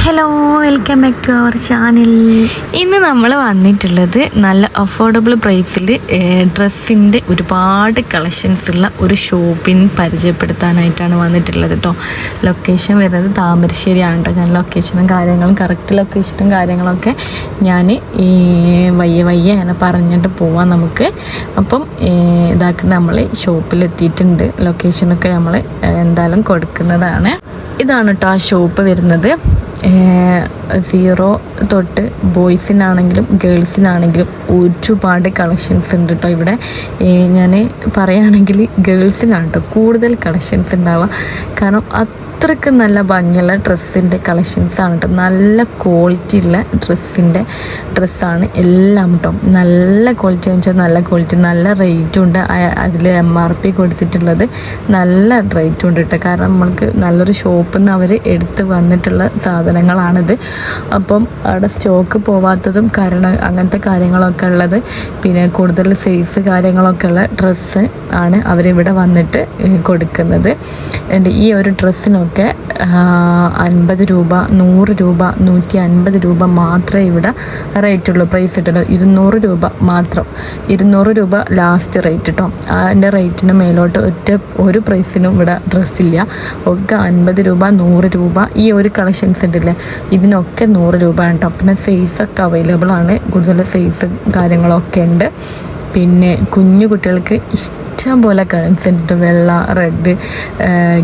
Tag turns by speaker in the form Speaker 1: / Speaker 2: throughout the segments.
Speaker 1: Hello, welcome back to our channel. ഇന്ന് നമ്മൾ വന്നിട്ടുള്ളത് നല്ല അഫോർഡബിൾ പ്രൈസിൽ ഡ്രസ്സിൻ്റെ ഒരുപാട് കളക്ഷൻസ് ഉള്ള ഒരു ഷോപ്പിന് പരിചയപ്പെടുത്താനായിട്ടാണ് വന്നിട്ടുള്ളത് കേട്ടോ. ലൊക്കേഷൻ വരുന്നത് താമരശ്ശേരിയാണ് കേട്ടോ. ഞാൻ ലൊക്കേഷനും കാര്യങ്ങളും കറക്റ്റ് ലൊക്കേഷനും കാര്യങ്ങളൊക്കെ ഞാൻ വയ്യ അങ്ങനെ പറഞ്ഞിട്ട് പോവാം നമുക്ക്. അപ്പം ഇതാക്കി നമ്മൾ ഷോപ്പിലെത്തിയിട്ടുണ്ട്. ലൊക്കേഷനൊക്കെ നമ്മൾ എന്തായാലും കൊടുക്കുന്നതാണ്. ഇതാണ് കേട്ടോ ആ ഷോപ്പ് വരുന്നത്. 0 തൊട്ട് ബോയ്സിനാണെങ്കിലും ഗേൾസിനാണെങ്കിലും ഒരുപാട് കളക്ഷൻസ് ഉണ്ട് കേട്ടോ. ഇവിടെ ഞാൻ പറയുകയാണെങ്കിൽ ഗേൾസിനാണ് കേട്ടോ കൂടുതൽ കളക്ഷൻസ് ഉണ്ടാവുക. കാരണം അത്രയ്ക്ക് നല്ല ഭംഗിയുള്ള ഡ്രസ്സിൻ്റെ കളക്ഷൻസാണ് കേട്ടോ. നല്ല ക്വാളിറ്റി ഉള്ള ഡ്രസ്സാണ് എല്ലാം കേട്ടോ. നല്ല ക്വാളിറ്റി എന്ന് വെച്ചാൽ നല്ല ക്വാളിറ്റി, നല്ല റേറ്റും ഉണ്ട്. അതിൽ MRP കൊടുത്തിട്ടുള്ളത് നല്ല റേറ്റും ഉണ്ട് കേട്ടോ. കാരണം നമ്മൾക്ക് നല്ലൊരു ഷോപ്പിൽ നിന്ന് അവർ എടുത്ത് വന്നിട്ടുള്ള സാധനങ്ങളാണിത്. അപ്പം അവിടെ സ്റ്റോക്ക് പോവാത്തതും കാരണം അങ്ങനത്തെ കാര്യങ്ങളൊക്കെ ഉള്ളത്, പിന്നെ കൂടുതൽ സൈസ് കാര്യങ്ങളൊക്കെ ഉള്ള ഡ്രസ്സ് ആണ് അവരിവിടെ വന്നിട്ട് കൊടുക്കുന്നത്. ഈ ഒരു ഡ്രസ്സിനൊക്കെ 50 രൂപ, 100 രൂപ, 150 രൂപ മാത്രമേ ഇവിടെ റേറ്റുള്ളൂ. പ്രൈസ് ഇട്ടുള്ളൂ 200 രൂപ മാത്രം. 200 രൂപ ലാസ്റ്റ് റേറ്റ് കേട്ടോ. അതിൻ്റെ റേറ്റിന് മേലോട്ട് ഒരു പ്രൈസിനും ഇവിടെ ഡ്രസ്സില്ല. ഒക്കെ 50 രൂപ, 100 രൂപ. ഈ ഒരു കളക്ഷൻസ് ഉണ്ടല്ലേ, ഇതിനൊക്കെ 100 രൂപ കേട്ടോ. പിന്നെ സൈസൊക്കെ അവൈലബിൾ ആണ്. കൂടുതൽ സൈസ് കാര്യങ്ങളൊക്കെ ഉണ്ട്. പിന്നെ കുഞ്ഞു കുട്ടികൾക്ക് ഇഷ്ടം പോലെ കളൻസ് ഉണ്ട്. വെള്ള, റെഡ്,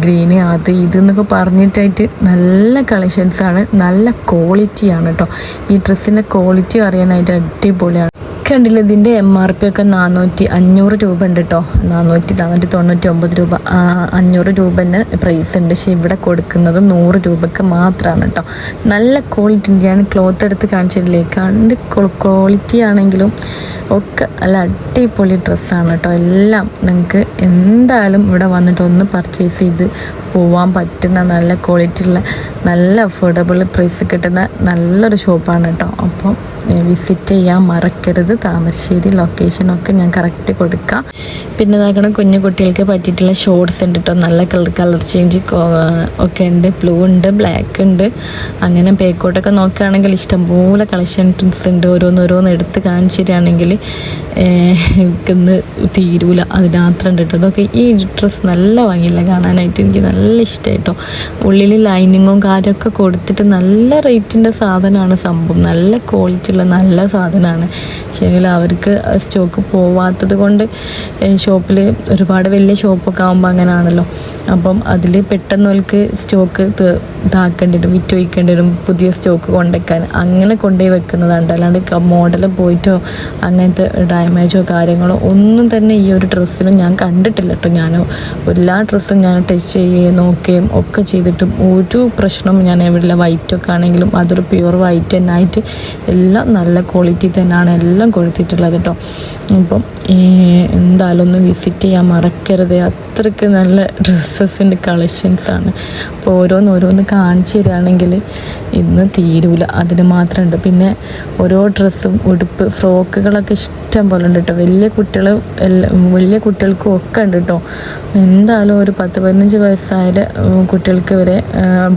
Speaker 1: ഗ്രീന്, അത് ഇതെന്നൊക്കെ പറഞ്ഞിട്ടായിട്ട് നല്ല കളക്ഷൻസാണ്. നല്ല ക്വാളിറ്റിയാണ് കേട്ടോ. ഈ ഡ്രസ്സിൻ്റെ ക്വാളിറ്റി അറിയാനായിട്ട് അടിപൊളിയാണ്. കണ്ടില്ല, ഇതിൻ്റെ MRP ഒക്കെ 500 രൂപ ഉണ്ട് കേട്ടോ. 499 രൂപ, 500 രൂപൻ്റെ പ്രൈസ് ഉണ്ട്. പക്ഷേ ഇവിടെ കൊടുക്കുന്നത് 100 രൂപയ്ക്ക് മാത്രമാണ് കേട്ടോ. നല്ല ക്വാളിറ്റി ഉണ്ട്. ഞാൻ ക്ലോത്ത് എടുത്ത് കാണിച്ചിട്ടില്ലേ, കണ്ട് ക്വാളിറ്റി ആണെങ്കിലും ഒക്കെ നല്ല അടിപൊളി ഡ്രസ്സാണ് കേട്ടോ. എല്ലാം നിങ്ങൾക്ക് എന്തായാലും ഇവിടെ വന്നിട്ട് ഒന്ന് പർച്ചേസ് ചെയ്ത് പോവാൻ പറ്റുന്ന നല്ല ക്വാളിറ്റി ഉള്ള നല്ല അഫോർഡബിൾ പ്രൈസ് കിട്ടുന്ന നല്ലൊരു ഷോപ്പാണ് കേട്ടോ. അപ്പം വിസിറ്റ് ചെയ്യാൻ മറക്കരുത്. താമരശ്ശേരി ലൊക്കേഷനൊക്കെ ഞാൻ കറക്റ്റ് കൊടുക്കാം. പിന്നെ ഇതാക്കണം, കുഞ്ഞു കുട്ടികൾക്ക് പറ്റിയിട്ടുള്ള ഷോർട്സ് ഉണ്ട് കേട്ടോ. നല്ല കളർ ചേഞ്ച് ഒക്കെ ഉണ്ട്. ബ്ലൂ ഉണ്ട്, ബ്ലാക്ക് ഉണ്ട്. അങ്ങനെ പേക്കോട്ടൊക്കെ നോക്കുകയാണെങ്കിൽ ഇഷ്ടംപോലെ കളക്ഷൻസ് ഉണ്ട്. ഓരോന്ന് എടുത്ത് കാണിച്ചു തരികയാണെങ്കിൽ ഇന്ന് തീരൂല. അതിനകത്ത് ഉണ്ട് കേട്ടോ. അതൊക്കെ ഈ ഡ്രസ്സ് നല്ല ഭംഗിയില്ല കാണാനായിട്ട്. എനിക്ക് നല്ല ഇഷ്ടമായിട്ടോ. ഉള്ളിൽ ലൈനിങ്ങും കാര്യമൊക്കെ കൊടുത്തിട്ട് നല്ല റേറ്റിൻ്റെ സാധനമാണ് സംഭവം. നല്ല ക്വാളിറ്റി ഉള്ള നല്ല സാധനമാണ്. പക്ഷേ അവർക്ക് സ്റ്റോക്ക് പോവാത്തത് കൊണ്ട് ഷോപ്പിൽ ഒരുപാട് വലിയ ഷോപ്പൊക്കെ ആകുമ്പോൾ അങ്ങനെയാണല്ലോ. അപ്പം അതിൽ പെട്ടെന്ന് അവർക്ക് സ്റ്റോക്ക് ഇതാക്കേണ്ടി വരും, വിറ്റൊഴിക്കേണ്ടി വരും, പുതിയ സ്റ്റോക്ക് കൊണ്ടുവയ്ക്കാൻ. അങ്ങനെ കൊണ്ടുപോയി വെക്കുന്നതാണ്. അല്ലാണ്ട് മോഡൽ പോയിട്ടോ അങ്ങനത്തെ ഡാമേജോ കാര്യങ്ങളോ ഒന്നും തന്നെ ഈ ഒരു ഡ്രസ്സിനും ഞാൻ കണ്ടിട്ടില്ല കേട്ടോ. ഞാൻ എല്ലാ ഡ്രസ്സും ഞാൻ ടച്ച് ചെയ്യുകയും നോക്കുകയും ഒക്കെ ചെയ്തിട്ടും ഒരു പ്രശ്നവും ഞാൻ എവിടെയില്ല. വൈറ്റൊക്കെ ആണെങ്കിലും അതൊരു പ്യുവർ വൈറ്റ് തന്നെ ആയിട്ട് എല്ലാം നല്ല ക്വാളിറ്റി തന്നെയാണ് എല്ലാം കൊടുത്തിട്ടുള്ളത് കേട്ടോ. അപ്പം എന്തായാലും ഒന്ന് വിസിറ്റ് ചെയ്യാൻ മറക്കരുത്. അത്രയ്ക്ക് നല്ല ഡ്രസ്സസിൻ്റെ കളക്ഷൻസാണ്. അപ്പോൾ ഓരോന്ന് കാണിച്ചു തരികയാണെങ്കിൽ ഇന്ന് തീരൂല. അതിന് മാത്രമുണ്ട്. പിന്നെ ഓരോ ഡ്രസ്സും, ഉടുപ്പ്, ഫ്രോക്കുകളൊക്കെ ഇഷ്ടം പോലെ ഉണ്ട് കേട്ടോ. വലിയ കുട്ടികൾക്കും ഒക്കെ ഉണ്ട് കേട്ടോ. എന്തായാലും ഒരു 10-15 വയസ്സായ കുട്ടികൾക്ക് വരെ,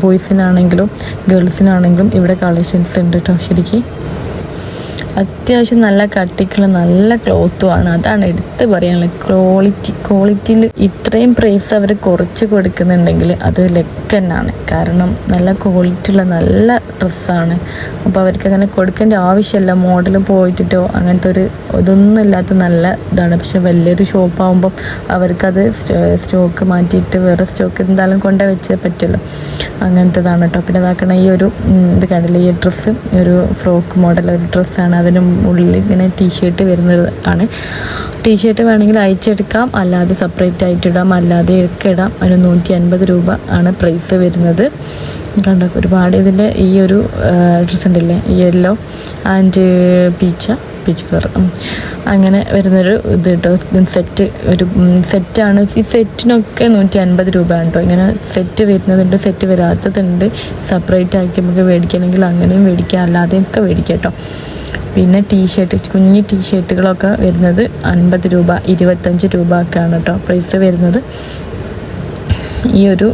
Speaker 1: ബോയ്സിനാണെങ്കിലും ഗേൾസിനാണെങ്കിലും ഇവിടെ കളക്ഷൻസ് ഉണ്ട് കേട്ടോ. ശരിക്കും അത്യാവശ്യം നല്ല കട്ടിക്കുള്ള നല്ല ക്ലോത്തുമാണ്. അതാണ് എടുത്ത് പറയാനുള്ളത്. ക്വാളിറ്റിയിൽ ഇത്രയും പ്രൈസ് അവർ കുറച്ച് കൊടുക്കുന്നുണ്ടെങ്കിൽ അത് ലക്കന്നാണ്. കാരണം നല്ല ക്വാളിറ്റിയുള്ള നല്ല ഡ്രസ്സാണ്. അപ്പോൾ അവർക്ക് അങ്ങനെ കൊടുക്കേണ്ട ആവശ്യമില്ല. മോഡൽ പോയിട്ടോ അങ്ങനത്തെ ഇതൊന്നും ഇല്ലാത്ത നല്ല ഇതാണ്. പക്ഷെ വലിയൊരു ഷോപ്പാകുമ്പം അവർക്കത് സ്റ്റോക്ക് മാറ്റിയിട്ട് വേറെ സ്റ്റോക്ക് എന്തായാലും കൊണ്ടു വെച്ചേ പറ്റുമല്ലോ. അങ്ങനത്തേതാണ് കേട്ടോ. പിന്നെ ഇതാക്കണ ഈ ഒരു ഇത് കണ്ടില്ല, ഈ ഡ്രസ്സ് ഒരു ഫ്രോക്ക് മോഡൽ ഒരു ഡ്രസ്സാണ്. അതിന് ഉള്ളിൽ ഇങ്ങനെ ടീഷർട്ട് വരുന്നത് ആണ്. ടീഷർട്ട് വേണമെങ്കിൽ അയച്ചെടുക്കാം, അല്ലാതെ സെപ്പറേറ്റ് ആയിട്ട് ഇടാം, അല്ലാതെ ഒക്കെ ഇടാം. അതിന് 150 രൂപ ആണ് പ്രൈസ് വരുന്നത്. കണ്ടോ, ഒരുപാട് ഇതിൻ്റെ ഈ ഒരു ഡ്രസ്സ് ഉണ്ടല്ലേ, യെല്ലോ ആൻഡ് പീച്ച് കളർ, അങ്ങനെ വരുന്നൊരു ഇത് കേട്ടോ. ഒരു സെറ്റാണ്. ഈ സെറ്റിനൊക്കെ 150 രൂപയാണ് കേട്ടോ. ഇങ്ങനെ സെറ്റ് വരുന്നതുണ്ട്, സെറ്റ് വരാത്തതുണ്ട്. സെപ്പറേറ്റ് ആക്കി നമുക്ക് മേടിക്കണമെങ്കിൽ അങ്ങനെയും മേടിക്കാം, അല്ലാതെയൊക്കെ മേടിക്കാം കേട്ടോ. പിന്നെ കുഞ്ഞി ടീഷർട്ടുകളൊക്കെ വരുന്നത് 50 രൂപ, 25 രൂപ ഒക്കെയാണ് കേട്ടോ പ്രൈസ് വരുന്നത്. ഈ ഒരു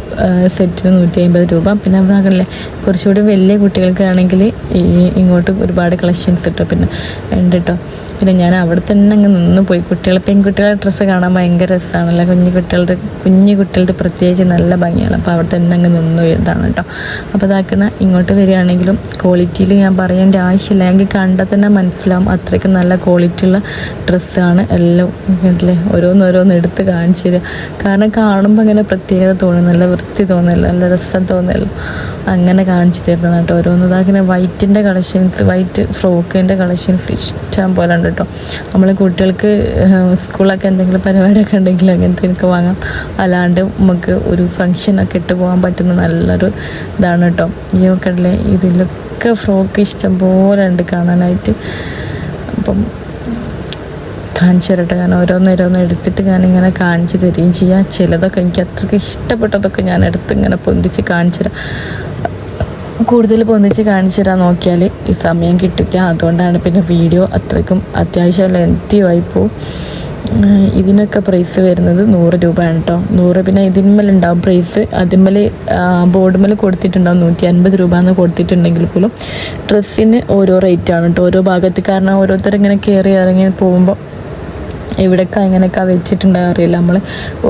Speaker 1: സെറ്റിന് 150 രൂപ. പിന്നെ അതല്ലേ കുറച്ചുകൂടി വലിയ കുട്ടികൾക്കാണെങ്കിൽ ഇങ്ങോട്ട് ഒരുപാട് കളക്ഷൻസ് കിട്ടും പിന്നെ ഉണ്ട് കേട്ടോ. പിന്നെ ഞാൻ അവിടെ തന്നെ അങ്ങ് നിന്ന് പോയി. പെൺകുട്ടികളുടെ ഡ്രസ്സ് കാണാൻ ഭയങ്കര രസമാണല്ലോ. കുഞ്ഞു കുട്ടികളുടെ പ്രത്യേകിച്ച് നല്ല ഭംഗിയാണ്. അപ്പോൾ അവിടെ തന്നെ അങ്ങ് നിന്ന് വീഴുന്നതാണ് കേട്ടോ. അപ്പോൾ അതാക്കണ ഇങ്ങോട്ട് വരികയാണെങ്കിലും ക്വാളിറ്റിയിൽ ഞാൻ പറയേണ്ട ആവശ്യമില്ല, എനിക്ക് കണ്ടാൽ തന്നെ മനസ്സിലാവും അത്രയ്ക്ക് നല്ല ക്വാളിറ്റിയുള്ള ഡ്രസ്സാണ് എല്ലാം. കേട്ടില്ലേ, ഓരോന്ന് എടുത്ത് കാണിച്ചു തരിക. കാരണം കാണുമ്പോൾ അങ്ങനെ പ്രത്യേകത തോന്നും, നല്ല വൃത്തി തോന്നില്ല, നല്ല രസം തോന്നില്ല, അങ്ങനെ കാണിച്ചു തരുന്നത് കേട്ടോ ഓരോന്ന്. ഇതാക്കുന്ന വൈറ്റിൻ്റെ കളക്ഷൻസ്, വൈറ്റ് ഫ്രോക്കിൻ്റെ കളക്ഷൻസ് ഇഷ്ടം പോലെ ഉണ്ട് കേട്ടോ. നമ്മൾ കുട്ടികൾക്ക് സ്കൂളൊക്കെ എന്തെങ്കിലും പരിപാടിയൊക്കെ ഉണ്ടെങ്കിൽ അങ്ങനത്തെ വാങ്ങാം. അല്ലാണ്ട് നമുക്ക് ഒരു ഫങ്ഷനൊക്കെ ഇട്ട് പോകാൻ പറ്റുന്ന നല്ലൊരു ഇതാണ് കേട്ടോ. ഈ കണ്ടില്ലേ, ഇതിലൊക്കെ ഫ്രോക്ക് ഇഷ്ടം പോലെ ഉണ്ട് കാണാനായിട്ട്. അപ്പം കാണിച്ചു തരട്ടെ, ഞാൻ ഓരോന്ന് എടുത്തിട്ട് ഞാനിങ്ങനെ കാണിച്ചു തരികയും ചെയ്യാം. ചിലതൊക്കെ എനിക്ക് അത്രയ്ക്ക് ഇഷ്ടപ്പെട്ടതൊക്കെ ഞാൻ എടുത്ത് ഇങ്ങനെ പൊന്തിച്ച് കാണിച്ചു തരാം. കൂടുതൽ പൊന്തിച്ച് കാണിച്ചു തരാൻ നോക്കിയാൽ ഈ സമയം കിട്ടില്ല. അതുകൊണ്ടാണ് പിന്നെ വീഡിയോ അത്രയ്ക്കും അത്യാവശ്യം ലെങ്തിയായി പോവും. ഇതിനൊക്കെ പ്രൈസ് വരുന്നത് 100 രൂപയാണ് കേട്ടോ. 100. പിന്നെ ഇതിന്മേലുണ്ടാവും പ്രൈസ്, അതിന്മേൽ ബോർഡുമേൽ കൊടുത്തിട്ടുണ്ടാവും 150 രൂപ എന്ന് കൊടുത്തിട്ടുണ്ടെങ്കിൽ പോലും ഡ്രസ്സിന് ഓരോ റേറ്റാണ് കേട്ടോ ഓരോ ഭാഗത്ത്. കാരണം ഓരോരുത്തരിങ്ങനെ കയറി ഇറങ്ങി പോകുമ്പോൾ ഇവിടെയൊക്കെ എങ്ങനെയൊക്കെ വെച്ചിട്ടുണ്ടാകും അറിയില്ല. നമ്മൾ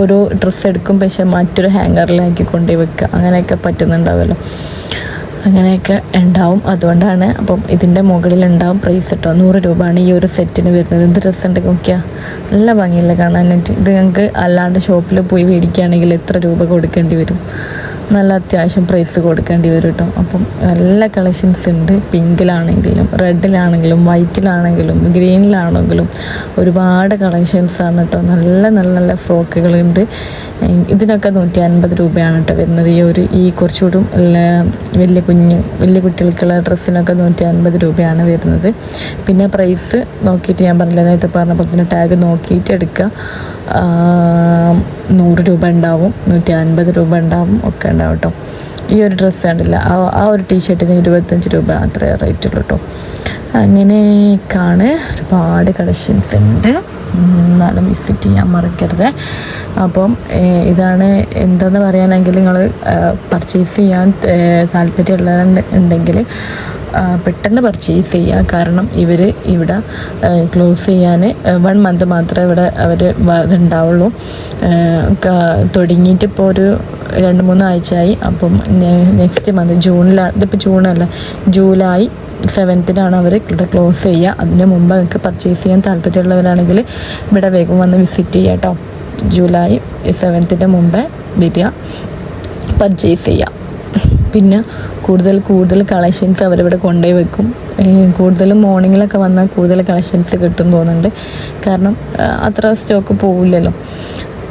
Speaker 1: ഓരോ ഡ്രസ്സ് എടുക്കും, പക്ഷേ മറ്റൊരു ഹാങ്കറിലാക്കി കൊണ്ടുപോയി വെക്കുക, അങ്ങനെയൊക്കെ പറ്റുന്നുണ്ടാവുമല്ലോ, അങ്ങനെയൊക്കെ ഉണ്ടാവും. അതുകൊണ്ടാണ്. അപ്പം ഇതിൻ്റെ മുകളിലുണ്ടാവും പ്രൈസ് കേട്ടോ. 100 രൂപയാണ് ഈ ഒരു സെറ്റിന് വരുന്നത്. എന്ത് ഡ്രസ്സുണ്ട് നോക്കിയാൽ, നല്ല ഭംഗിയില്ല കാണാനായിട്ട്. ഇത് ഞങ്ങൾക്ക് അല്ലാണ്ട് ഷോപ്പിൽ പോയി മേടിക്കുകയാണെങ്കിൽ എത്ര രൂപ കൊടുക്കേണ്ടി വരും, നല്ല അത്യാവശ്യം പ്രൈസ് കൊടുക്കേണ്ടി വരും കേട്ടോ. അപ്പം നല്ല കളക്ഷൻസ് ഉണ്ട്. പിങ്കിലാണെങ്കിലും റെഡിലാണെങ്കിലും വൈറ്റിലാണെങ്കിലും ഗ്രീനിലാണെങ്കിലും ഒരുപാട് കളക്ഷൻസാണ് കേട്ടോ. നല്ല ഫ്രോക്കുകളുണ്ട്. ഇതിനൊക്കെ 150 രൂപയാണ് കേട്ടോ വരുന്നത്. ഈ കുറച്ചുകൂടി വലിയ കുട്ടികൾക്കുള്ള ഡ്രസ്സിനൊക്കെ 150 രൂപയാണ് വരുന്നത്. പിന്നെ പ്രൈസ് നോക്കിയിട്ട് ഞാൻ പറഞ്ഞില്ല, നേരത്തെ പറഞ്ഞപ്പോൾ തന്നെ ടാഗ് നോക്കിയിട്ട് എടുക്കുക. 100 രൂപ ഉണ്ടാവും, 150 രൂപ ഉണ്ടാവും, ഒക്കെ ഉണ്ടാവും കേട്ടോ. ഈ ഒരു ഡ്രസ്സ് കണ്ടില്ല, ആ ഒരു ടീഷർട്ടിന് 25 രൂപ അത്രേ റേറ്റുള്ളൂ കേട്ടോ. അങ്ങനെയൊക്കെയാണ്, ഒരുപാട് കളക്ഷൻസ് ഉണ്ട്. എന്നാലും വിസിറ്റ് ചെയ്യാൻ മറക്കരുത്. അപ്പം ഇതാണ് എന്താണെന്ന് പറയാനെങ്കിൽ നിങ്ങൾ പർച്ചേസ് ചെയ്യാൻ താല്പര്യമുള്ളവരുണ്ടെങ്കിൽ പെട്ടെന്ന് പർച്ചേസ് ചെയ്യുക. കാരണം ഇവർ ഇവിടെ ക്ലോസ് ചെയ്യാൻ 1 മന്ത് മാത്രമേ ഇവിടെ ഇതുണ്ടാവുള്ളൂ. തുടങ്ങിയിട്ട് ഇപ്പോൾ ഒരു 2-3 ആഴ്ചയായി. അപ്പം നെക്സ്റ്റ് മന്ത് ഇതിപ്പോൾ ജൂണല്ല, ജൂലൈ 7th അവർ ഇവിടെ ക്ലോസ് ചെയ്യുക. അതിന് മുമ്പ് നിങ്ങൾക്ക് പർച്ചേസ് ചെയ്യാൻ താല്പര്യമുള്ളവരാണെങ്കിൽ ഇവിടെ വേഗം വന്ന് വിസിറ്റ് ചെയ്യുക കേട്ടോ. ജൂലൈ 7th മുമ്പേ വരിക, പർച്ചേസ് ചെയ്യാം. പിന്നെ കൂടുതൽ കളക്ഷൻസ് അവരിവിടെ കൊണ്ടുപോയി വെക്കും. കൂടുതലും മോർണിംഗിലൊക്കെ വന്നാൽ കൂടുതൽ കളക്ഷൻസ് കിട്ടും തോന്നുന്നുണ്ട്. കാരണം അത്ര സ്റ്റോക്ക് പോവില്ലല്ലോ.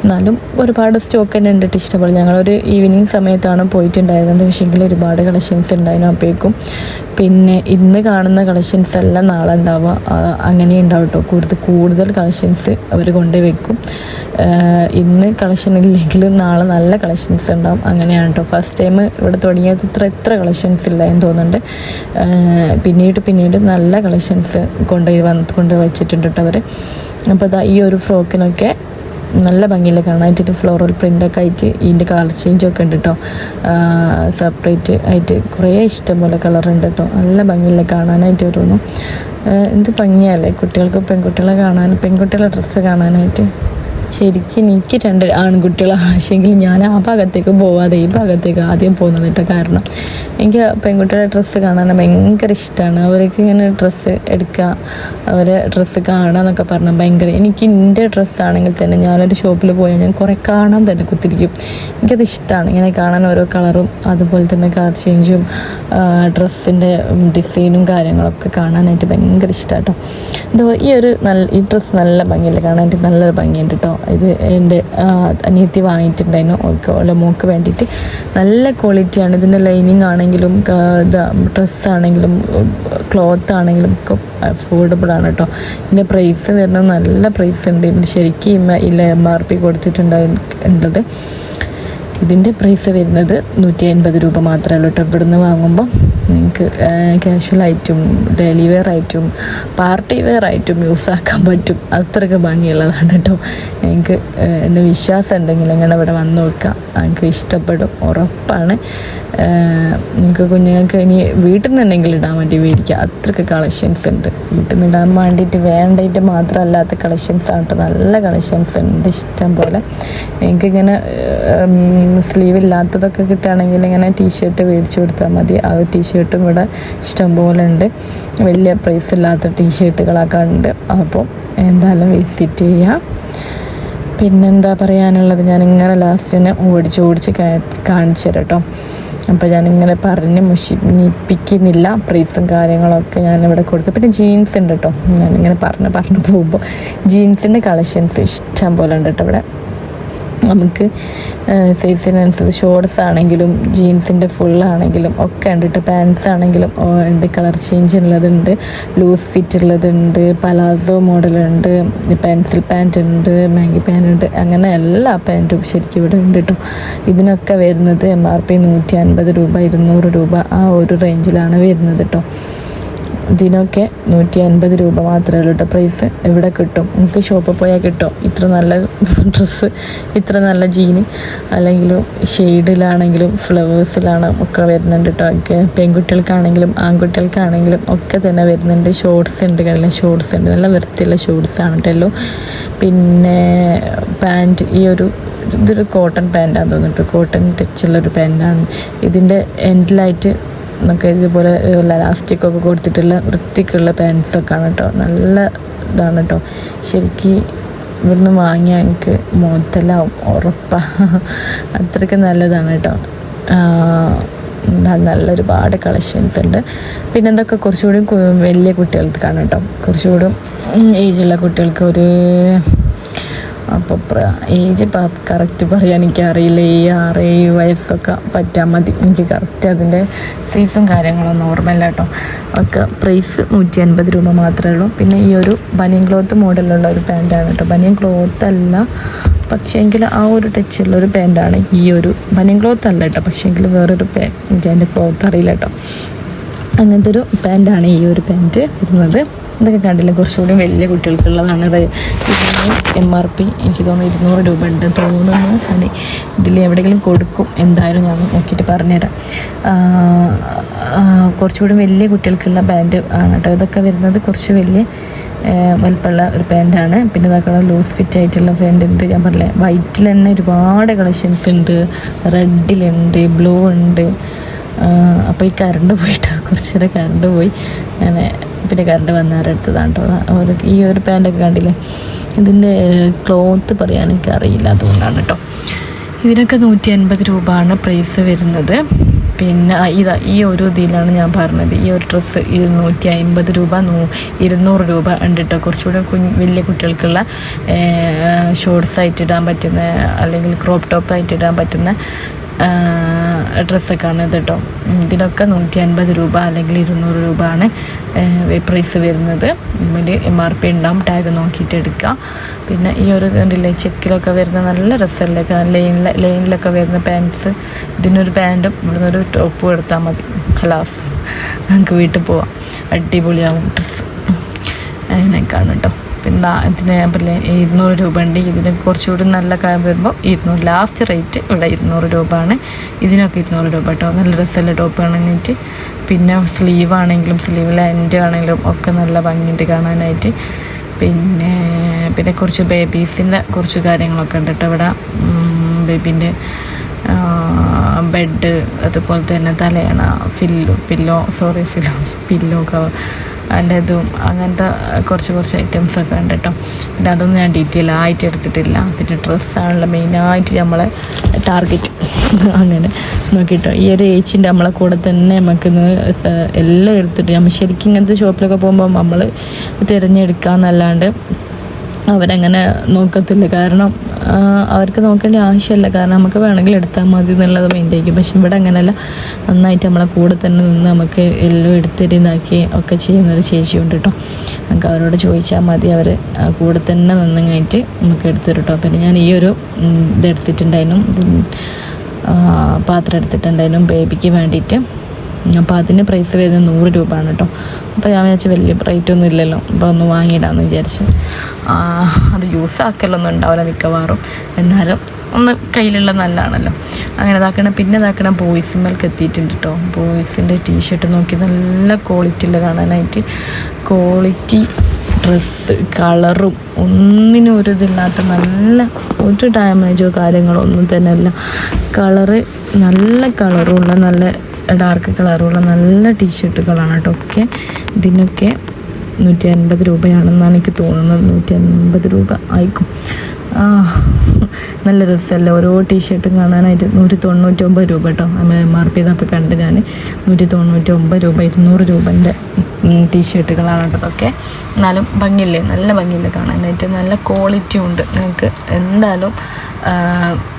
Speaker 1: എന്നാലും ഒരുപാട് സ്റ്റോക്ക് തന്നെ ഉണ്ടിട്ട് ഇഷ്ടപ്പെടും. ഞങ്ങളൊരു ഈവനിങ് സമയത്താണ് പോയിട്ടുണ്ടായിരുന്നത്, പക്ഷേങ്കിൽ ഒരുപാട് കളക്ഷൻസ് ഉണ്ടായിരുന്നു അപ്പോഴേക്കും. പിന്നെ ഇന്ന് കാണുന്ന കളക്ഷൻസ് എല്ലാം നാളെ ഉണ്ടാവുക, അങ്ങനെ ഉണ്ടാവും കേട്ടോ. കൂടുതൽ കളക്ഷൻസ് അവർ കൊണ്ടുപോയി വെക്കും. ഇന്ന് കളക്ഷൻ ഇല്ലെങ്കിലും നാളെ നല്ല കളക്ഷൻസ് ഉണ്ടാവും, അങ്ങനെയാണ് കേട്ടോ. ഫസ്റ്റ് ടൈം ഇവിടെ തുടങ്ങിയത് ഇത്ര കളക്ഷൻസ് ഇല്ല എന്ന് തോന്നുന്നുണ്ട്. പിന്നീട് നല്ല കളക്ഷൻസ് കൊണ്ട് വെച്ചിട്ടുണ്ട് കേട്ടോ അവർ. അപ്പോൾ ഈ ഒരു ഫ്രോക്കിനൊക്കെ നല്ല ഭംഗിയില്ല കാണാനായിട്ട്. ഫ്ലോറൽ പ്രിൻ്റൊക്കെ ആയിട്ട് ഇതിൻ്റെ കളർ ചേഞ്ചൊക്കെ ഉണ്ട് കേട്ടോ. സെപ്പറേറ്റ് ആയിട്ട് കുറേ ഇഷ്ടംപോലെ കളറുണ്ട് കേട്ടോ. നല്ല ഭംഗിയില്ല കാണാനായിട്ട് ഓരോന്നും. എന്ത് ഭംഗിയല്ലേ കുട്ടികൾക്ക്, പെൺകുട്ടികളുടെ ഡ്രസ്സ് കാണാനായിട്ട്. ശരിക്കും എനിക്ക് 2 ആൺകുട്ടികളാണ്, പക്ഷേങ്കിൽ ഞാൻ ആ ഭാഗത്തേക്ക് പോവാതെ ഈ ഭാഗത്തേക്ക് ആദ്യം പോകുന്നത് കേട്ടോ. കാരണം എനിക്ക് പെൺകുട്ടികളുടെ ഡ്രസ്സ് കാണാൻ ഭയങ്കര ഇഷ്ടമാണ്. അവർക്ക് ഇങ്ങനെ ഡ്രസ്സ് എടുക്കുക, അവരെ ഡ്രസ്സ് കാണുക എന്നൊക്കെ പറഞ്ഞാൽ ഭയങ്കര. എനിക്ക് എൻ്റെ ഡ്രസ്സാണെങ്കിൽ തന്നെ ഞാനൊരു ഷോപ്പിൽ പോയാൽ ഞാൻ കുറേ കാണാൻ തന്നെ കുത്തിരിക്കും. എനിക്കത് ഇഷ്ടമാണ് ഇങ്ങനെ കാണാൻ, ഓരോ കളറും അതുപോലെ തന്നെ കളർ ചേഞ്ചും ഡ്രസ്സിൻ്റെ ഡിസൈനും കാര്യങ്ങളൊക്കെ കാണാനായിട്ട് ഭയങ്കര ഇഷ്ടമാണ് കേട്ടോ. ഈ ഡ്രസ്സ് നല്ല ഭംഗിയില്ല കാണാനായിട്ട്, നല്ലൊരു ഭംഗിയുണ്ട് കേട്ടോ. ഇത് എൻ്റെ അനിയത്തി വാങ്ങിയിട്ടുണ്ടായിരുന്നു ഓലെ മോൾക്ക് വേണ്ടിയിട്ട്. നല്ല ക്വാളിറ്റിയാണ്. ഇതിൻ്റെ ലൈനിങ് ആണെങ്കിലും ഡ്രസ്സാണെങ്കിലും ക്ലോത്ത് ആണെങ്കിലും ഒക്കെ അഫോർഡബിളാണ് കേട്ടോ. ഇതിൻ്റെ പ്രൈസ് വരുന്നത് നല്ല പ്രൈസ് ഉണ്ട്. ഇതിന് ശരിക്കും MRP കൊടുത്തിട്ടുള്ളത്. ഇതിൻ്റെ പ്രൈസ് വരുന്നത് 150 രൂപ മാത്രമേ ഉള്ളൂ കേട്ടോ ഇവിടുന്ന് വാങ്ങുമ്പോൾ. നിങ്ങൾക്ക് കാഷ്വലായിട്ടും ഡെയിലി വെയർ ആയിട്ടും പാർട്ടി വെയർ ആയിട്ടും യൂസ് ആക്കാൻ പറ്റും. അത്രയ്ക്ക് ഭംഗിയുള്ളതാണ് കേട്ടോ. എനിക്ക് എൻ്റെ വിശ്വാസം ഉണ്ടെങ്കിൽ ഇങ്ങനെ ഇവിടെ വന്ന് നോക്കാം, എനിക്ക് ഇഷ്ടപ്പെടും, ഉറപ്പാണ്. നിങ്ങൾക്ക് കുഞ്ഞുങ്ങൾക്ക് ഇനി വീട്ടിൽ നിന്നുണ്ടെങ്കിൽ ഇടാൻ വേണ്ടി മേടിക്കുക, അത്രയ്ക്ക് കളക്ഷൻസ് ഉണ്ട്. വീട്ടിൽ നിന്ന് ഇടാൻ വേണ്ടിയിട്ട് വേണ്ടിയിട്ട് മാത്രമല്ലാത്ത കളക്ഷൻസ് ആണ് കേട്ടോ. നല്ല കളക്ഷൻസ് ഉണ്ട് ഇഷ്ടം പോലെ. എനിക്കിങ്ങനെ സ്ലീവ് ഇല്ലാത്തതൊക്കെ കിട്ടുകയാണെങ്കിൽ ഇങ്ങനെ ടീഷർട്ട് മേടിച്ചു കൊടുത്താൽ മതി. ആ ടീഷർട്ടും ഇവിടെ ഇഷ്ടം പോലെ ഉണ്ട്. വലിയ പ്രൈസ് ഇല്ലാത്ത ടീഷർട്ടുകളൊക്കെ ഉണ്ട്. അപ്പോൾ എന്തായാലും വിസിറ്റ് ചെയ്യാം. പിന്നെന്താ പറയാനുള്ളത്, ഞാനിങ്ങനെ ലാസ്റ്റിന് ഓടിച്ച് കാണിച്ചു തരാം കേട്ടോ. അപ്പോൾ ഞാനിങ്ങനെ പറഞ്ഞ് മുഷിപ്പിക്കുന്നില്ല. പ്രൈസും കാര്യങ്ങളൊക്കെ ഞാനിവിടെ കൊടുക്കും. പിന്നെ ജീൻസ് ഉണ്ട് കേട്ടോ. ഞാനിങ്ങനെ പറഞ്ഞു പോകുമ്പോൾ ജീൻസിൻ്റെ കളക്ഷൻസ് ഇഷ്ടം പോലെ ഉണ്ട് കേട്ടോ ഇവിടെ. നമുക്ക് സൈസിനനുസരിച്ച് ഷോർട്സ് ആണെങ്കിലും ജീൻസിൻ്റെ ഫുള്ളാണെങ്കിലും ഒക്കെ ഉണ്ട് കേട്ടോ. പാൻസ് ആണെങ്കിലും ഉണ്ട്, കളർ ചേഞ്ച് ഉള്ളതുണ്ട്, ലൂസ് ഫിറ്റ് ഉള്ളതുണ്ട്, പലാസോ മോഡലുണ്ട്, പെൻസിൽ പാൻറ്റ് ഉണ്ട്, മാഗി പാൻറ്റ് ഉണ്ട്, അങ്ങനെ എല്ലാ പാൻറ്റും ശരിക്കും ഇവിടെ ഉണ്ട് കേട്ടോ. ഇതിനൊക്കെ വരുന്നത് MRP 150 രൂപ 200 രൂപ ആ ഒരു റേഞ്ചിലാണ് വരുന്നത് കേട്ടോ. ഇതിനൊക്കെ 150 രൂപ മാത്രമേ ഉള്ളൂ കേട്ടോ പ്രൈസ്. ഇവിടെ കിട്ടും, നമുക്ക് ഷോപ്പിൽ പോയാൽ കിട്ടും ഇത്ര നല്ല ഡ്രസ്സ്, ഇത്ര നല്ല ജീന്, അല്ലെങ്കിൽ ഷെയ്ഡിലാണെങ്കിലും ഫ്ലവേഴ്സിലാണ് ഒക്കെ വരുന്നുണ്ട് കേട്ടോ. ഒക്കെ പെൺകുട്ടികൾക്കാണെങ്കിലും ആൺകുട്ടികൾക്കാണെങ്കിലും ഒക്കെ തന്നെ വരുന്നുണ്ട്. ഷോർട്സ് ഉണ്ട്, ഷോർട്സ് ഉണ്ട്, നല്ല വൃത്തിയുള്ള ഷോർട്സാണ് കേട്ടോ. പിന്നെ പാൻറ്റ്, ഇതൊരു കോട്ടൺ പാൻറ്റാന്ന് തോന്നിട്ട്, കോട്ടൺ ടച്ചുള്ളൊരു പാൻറ്റാണ്. ഇതിൻ്റെ എൻഡിലായിട്ട് നമുക്ക് ഇതുപോലെ ലാസ്റ്റിക്കൊക്കെ കൊടുത്തിട്ടുള്ള വൃത്തിക്കുള്ള പാൻസൊക്കെയാണ് കേട്ടോ. നല്ല ഇതാണ് കേട്ടോ. ശരിക്കും ഇവിടുന്ന് വാങ്ങിയാൽ എനിക്ക് മുതലാവും, ഉറപ്പാണ്. അത്രയ്ക്ക് നല്ലതാണ് കേട്ടോ. നല്ലൊരുപാട് കളക്ഷൻസ് ഉണ്ട്. പിന്നെ എന്തൊക്കെ കുറച്ചുകൂടി വലിയ കുട്ടികൾക്കാണ് കേട്ടോ. കുറച്ചുകൂടി ഏജുള്ള കുട്ടികൾക്ക് ഒരു അപ്പോൾ ഏജ് കറക്റ്റ് പറയാൻ എനിക്കറിയില്ല. ഈ 6-7 വയസ്സൊക്കെ പറ്റാൻ മതി. എനിക്ക് കറക്റ്റ് അതിൻ്റെ സൈസും കാര്യങ്ങളൊന്നും ഓർമ്മയില്ല കേട്ടോ. ഒക്കെ പ്രൈസ് 150 രൂപ മാത്രമേ ഉള്ളൂ. പിന്നെ ഈ ഒരു ബനിയൻ ക്ലോത്ത് മോഡലുള്ള ഒരു പാൻറ്റാണ് കേട്ടോ. ബനിയൻ ക്ലോത്ത് അല്ല, പക്ഷേ എങ്കിൽ ആ ഒരു ടച്ചുള്ളൊരു പാൻറ്റാണ് ഈ ഒരു ബനിയൻ ക്ലോത്ത് അല്ല കേട്ടോ. പക്ഷേ എങ്കിൽ വേറൊരു പാൻറ്റ്, എനിക്ക് അതിൻ്റെ ക്ലോത്ത് അറിയില്ല കേട്ടോ. അങ്ങനത്തെ ഒരു പാൻറ്റാണ് ഈ ഒരു പാൻറ്റ് വരുന്നത്. ഇതൊക്കെ കണ്ടില്ല, കുറച്ചുകൂടി വലിയ കുട്ടികൾക്കുള്ളതാണ്. MRP എനിക്ക് തോന്നുന്നു 200 രൂപ ഉണ്ട് തോന്നുന്നു. ഞാൻ ഇതിൽ എവിടെയെങ്കിലും കൊടുക്കും, എന്തായാലും ഞാൻ നോക്കിയിട്ട് പറഞ്ഞുതരാം. കുറച്ചുകൂടി വലിയ കുട്ടികൾക്കുള്ള പാൻറ്റ് ആണ് കേട്ടോ. ഇതൊക്കെ വരുന്നത് കുറച്ച് വലിയ വലിപ്പമുള്ള ഒരു പാൻറ്റാണ്. പിന്നെ ഇതൊക്കെ ലൂസ് ഫിറ്റ് ആയിട്ടുള്ള പാൻറ്റ് ഉണ്ട്. ഞാൻ പറഞ്ഞില്ലേ, വൈറ്റിൽ തന്നെ ഒരുപാട് കളക്ഷൻസ് ഉണ്ട്, റെഡിലുണ്ട്, ബ്ലൂ ഉണ്ട്. അപ്പോൾ ഈ കറണ്ട് പോയിട്ടാണ്, കുറച്ച് നേരം കറണ്ട് പോയി. ഞാൻ പിന്നെ കറണ്ട് വന്നാരെടുത്തതാണ് കേട്ടോ. ഈ ഒരു പാൻറ്റൊക്കെ കണ്ടില്ലേ, ഇതിൻ്റെ ക്ലോത്ത് പറയാൻ എനിക്ക് അറിയില്ല, അതുകൊണ്ടാണ് കേട്ടോ. ഇതിനൊക്കെ 150 രൂപയാണ് പ്രൈസ് വരുന്നത്. പിന്നെ ഈ ഒരു ഇതിലാണ് ഞാൻ പറഞ്ഞത്, ഈ ഒരു ഡ്രസ്സ് 150 രൂപ 200 രൂപ ഉണ്ട് കേട്ടോ. കുറച്ചുകൂടെ വലിയ കുട്ടികൾക്കുള്ള ഷോർട്സ് ആയിട്ട് ഇടാൻ പറ്റുന്ന, അല്ലെങ്കിൽ ക്രോപ്പ് ടോപ്പ് ആയിട്ട് ഇടാൻ പറ്റുന്ന ഡ്രസ്സൊക്കെയാണ് ഇത് കേട്ടോ. ഇതിനൊക്കെ 150 രൂപ അല്ലെങ്കിൽ 200 രൂപ ആണ് പ്രൈസ് വരുന്നത്. ഇതിൽ MRP ഉണ്ടാവും, ടാഗ് നോക്കിയിട്ട് എടുക്കുക. പിന്നെ ഈ ഒരു കണ്ടില്ലേ, ചെക്കിലൊക്കെ വരുന്ന നല്ല രസമല്ലേ, ലൈനിലൊക്കെ വരുന്ന പാൻറ്റ്സ്. ഇതിനൊരു പാൻറ്റും ഇവിടുന്ന് ഒരു ടോപ്പും എടുത്താൽ മതി, ഖലാസ്, നമുക്ക് വീട്ടിൽ പോവാം. അടിപൊളിയാവും ഡ്രസ്സ്. അങ്ങനെയൊക്കെയാണ് കേട്ടോ. പിന്നെ ഇതിന് ഞാൻ പറഞ്ഞില്ലേ 200 രൂപ ഉണ്ട്. ഇതിന് കുറച്ചുകൂടി നല്ല കാര്യം വരുമ്പോൾ 200, ലാസ്റ്റ് റേറ്റ് ഇവിടെ 200 രൂപ ആണ്. ഇതിനൊക്കെ 200 രൂപ കേട്ടോ. നല്ല രസമല്ല ടോപ്പ് കാണാനായിട്ട്. പിന്നെ സ്ലീവ് ആണെങ്കിലും സ്ലീവിലെ എൻഡ് ആണെങ്കിലും ഒക്കെ നല്ല ഭംഗിയുണ്ട് കാണാനായിട്ട്. പിന്നെ കുറച്ച് ബേബീസിൻ്റെ കുറച്ച് കാര്യങ്ങളൊക്കെ ഉണ്ട് കേട്ടോ ഇവിടെ. ബേബീൻ്റെ ബെഡ്, അതുപോലെ തന്നെ തലയണ, പില്ലോ അതിൻ്റെ ഇതും അങ്ങനത്തെ കുറച്ച് ഐറ്റംസൊക്കെ ഉണ്ട് കേട്ടോ. പിന്നെ അതൊന്നും ഞാൻ ഡീറ്റെയിൽ ആയിട്ട് എടുത്തിട്ടില്ല. പിന്നെ ഡ്രസ്സാണല്ലോ മെയിനായിട്ട് നമ്മളെ ടാർഗറ്റ്. അങ്ങനെ നോക്കിയിട്ടോ, ഈ ഒരു ഏച്ചിൻ്റെ നമ്മളെ കൂടെ തന്നെ നമുക്ക് എല്ലാം എടുത്തിട്ട് നമ്മൾ ശരിക്കും ഇങ്ങനത്തെ ഷോപ്പിലൊക്കെ പോകുമ്പോൾ നമ്മൾ തിരഞ്ഞെടുക്കാമെന്നല്ലാണ്ട് അവരങ്ങനെ നോക്കത്തില്ല. കാരണം അവർക്ക് നോക്കേണ്ട ആവശ്യമില്ല, കാരണം നമുക്ക് വേണമെങ്കിൽ എടുത്താൽ മതി എന്നുള്ളത് മൈൻഡായിരിക്കും. പക്ഷെ ഇവിടെ അങ്ങനെയല്ല, നന്നായിട്ട് നമ്മളെ കൂടെ തന്നെ നിന്ന് നമുക്ക് എല്ലാം എടുത്തിരുന്നാക്കി ഒക്കെ ചെയ്യുന്നൊരു ചേച്ചിയുണ്ട് കേട്ടോ. നമുക്ക് അവരോട് ചോദിച്ചാൽ മതി, അവർ കൂടെ തന്നെ നിന്നങ്ങായിട്ട് നമുക്ക് എടുത്തു കേട്ടോ. പിന്നെ ഞാൻ ഈ ഒരു ഇതെടുത്തിട്ടുണ്ടായിരുന്നു, പാത്രം എടുത്തിട്ടുണ്ടായിരുന്നു ബേബിക്ക് വേണ്ടിയിട്ട്. അപ്പോൾ അതിന് പ്രൈസ് വരുന്നത് 100 രൂപയാണ് കേട്ടോ. അപ്പോൾ ഞാൻ വിചാരിച്ചു വലിയ റേറ്റൊന്നും ഇല്ലല്ലോ, അപ്പോൾ ഒന്ന് വാങ്ങിയിടാമെന്ന് വിചാരിച്ചു. അത് യൂസ് ആക്കലൊന്നും ഉണ്ടാവില്ല മിക്കവാറും, എന്നാലും ഒന്ന് കയ്യിലുള്ള നല്ലതാണല്ലോ. അങ്ങനെ ഇതാക്കണം. പിന്നെ ഇതാക്കണം ബോയ്സിന്മേൽക്ക് എത്തിയിട്ടുണ്ട് കേട്ടോ. ബോയ്സിൻ്റെ ടീഷർട്ട് നോക്കി നല്ല ക്വാളിറ്റിയിൽ കാണാനായിട്ട്, ക്വാളിറ്റി ഡ്രസ്സ് കളറും ഒന്നിനും ഒരു ഇതില്ലാത്ത നല്ല ഒരു ഡാമേജോ കാര്യങ്ങളോ ഒന്നും തന്നെ അല്ല. കളറ് നല്ല കളറുള്ള നല്ല ഡാർക്ക് കളറുള്ള നല്ല ടീഷർട്ടുകളാണ് കേട്ടോ. ഒക്കെ ഇതിനൊക്കെ 150 രൂപയാണെന്നാണ് എനിക്ക് തോന്നുന്നത്. 150 രൂപ ആയിരിക്കും. നല്ല രസമല്ല ഓരോ ടീഷർട്ടും കാണാനായിട്ട്. 199 രൂപ കേട്ടോ. MRP ഇതപ്പോൾ കണ്ട് ഞാൻ 199 രൂപ 200 രൂപൻ്റെ ടീഷർട്ടുകളാണ് കേട്ടോ അതൊക്കെ. എന്നാലും ഭംഗിയില്ലേ, നല്ല ഭംഗിയില്ലേ കാണാനായിട്ട്, നല്ല ക്വാളിറ്റി ഉണ്ട്. നിങ്ങൾക്ക് എന്തായാലും